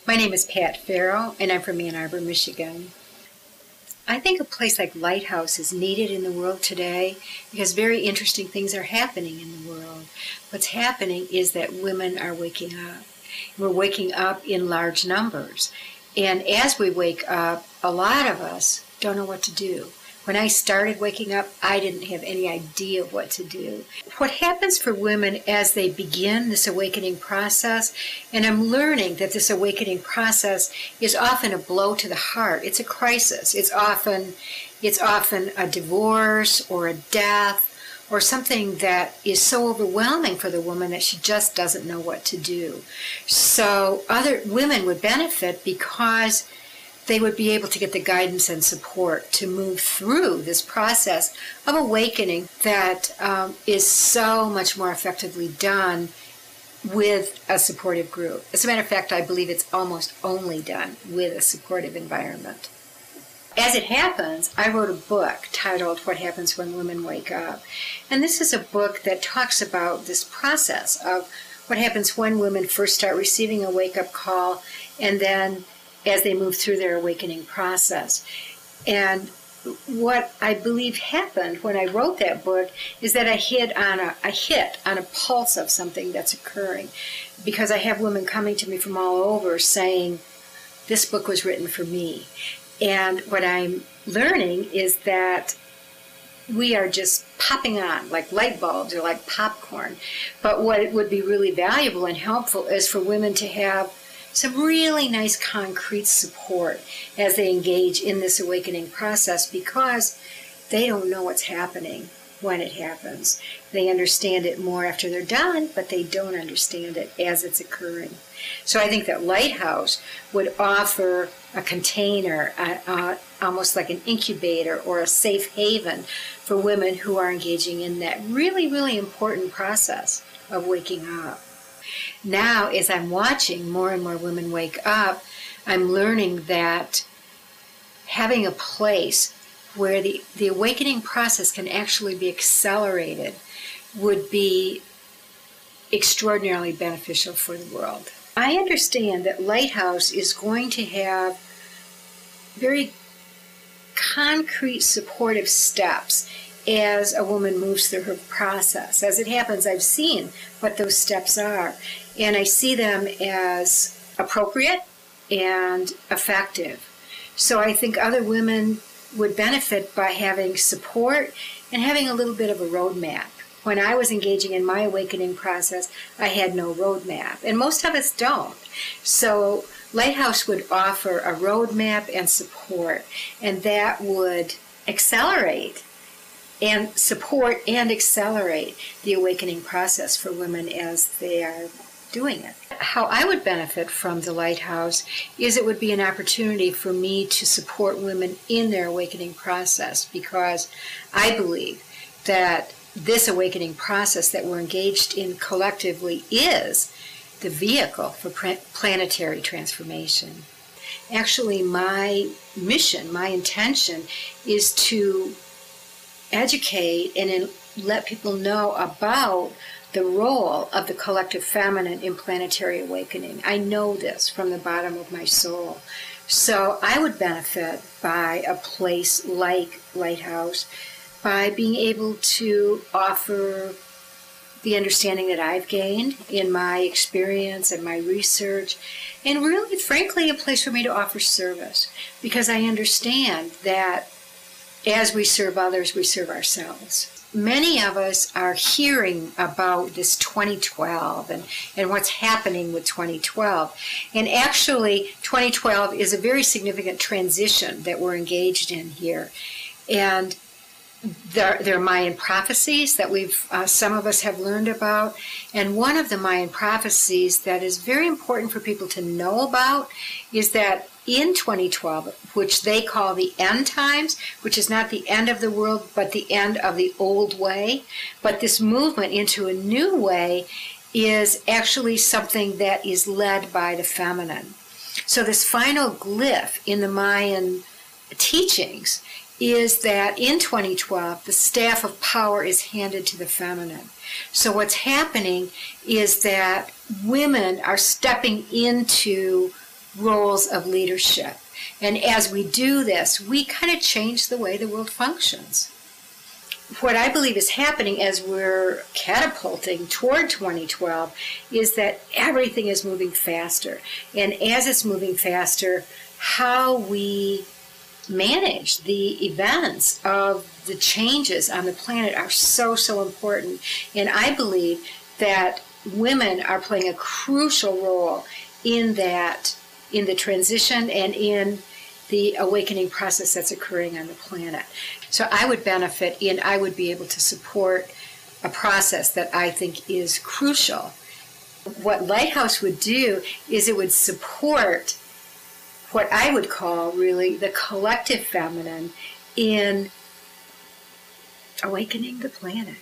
My name is Pat Farrow, and I'm from Ann Arbor, Michigan. I think a place like Lighthouse is needed in the world today because very interesting things are happening in the world. What's happening is that women are waking up. We're waking up in large numbers. And as we wake up, a lot of us don't know what to do. When I started waking up, I didn't have any idea what to do. What happens for women as they begin this awakening process, and I'm learning that this awakening process is often a blow to the heart. It's a crisis. It's often a divorce or a death or something that is so overwhelming for the woman that she just doesn't know what to do. So other women would benefit because they would be able to get the guidance and support to move through this process of awakening that is so much more effectively done with a supportive group. As a matter of fact, I believe it's almost only done with a supportive environment. As it happens, I wrote a book titled What Happens When Women Wake Up. And this is a book that talks about this process of what happens when women first start receiving a wake-up call and then as they move through their awakening process. And what I believe happened when I wrote that book is that I hit on a pulse of something that's occurring, because I have women coming to me from all over saying, this book was written for me. And what I'm learning is that we are just popping on like light bulbs or like popcorn. But what would be really valuable and helpful is for women to have some really nice concrete support as they engage in this awakening process, because they don't know what's happening when it happens. They understand it more after they're done, but they don't understand it as it's occurring. So I think that Lighthouse would offer a container, almost like an incubator or a safe haven for women who are engaging in that really, really important process of waking up. Now, as I'm watching more and more women wake up, I'm learning that having a place where the awakening process can actually be accelerated would be extraordinarily beneficial for the world. I understand that Lighthouse is going to have very concrete supportive steps as a woman moves through her process. As it happens, I've seen what those steps are, and I see them as appropriate and effective. So I think other women would benefit by having support and having a little bit of a roadmap. When I was engaging in my awakening process, I had no roadmap, and most of us don't. So Lighthouse would offer a roadmap and support, and that would accelerate and support and accelerate the awakening process for women as they are doing it. How I would benefit from the Lighthouse is it would be an opportunity for me to support women in their awakening process, because I believe that this awakening process that we're engaged in collectively is the vehicle for planetary transformation. Actually, my mission, my intention is to educate and let people know about the role of the collective feminine in planetary awakening. I know this from the bottom of my soul. So I would benefit by a place like Lighthouse by being able to offer the understanding that I've gained in my experience and my research, and really, frankly, a place for me to offer service, because I understand that as we serve others, we serve ourselves. Many of us are hearing about this 2012 and what's happening with 2012. And actually, 2012 is a very significant transition that we're engaged in here. And there are Mayan prophecies that some of us have learned about. And one of the Mayan prophecies that is very important for people to know about is that in 2012, which they call the end times, which is not the end of the world, but the end of the old way. But this movement into a new way is actually something that is led by the feminine. So this final glyph in the Mayan teachings is that in 2012, the staff of power is handed to the feminine. So what's happening is that women are stepping into roles of leadership. And as we do this, we kind of change the way the world functions. What I believe is happening as we're catapulting toward 2012 is that everything is moving faster. And as it's moving faster, how we manage the events of the changes on the planet are so, so important. And I believe that women are playing a crucial role in that, in the transition and in the awakening process that's occurring on the planet. So I would benefit in, I would be able to support a process that I think is crucial. What Lighthouse would do is it would support what I would call really the collective feminine in awakening the planet.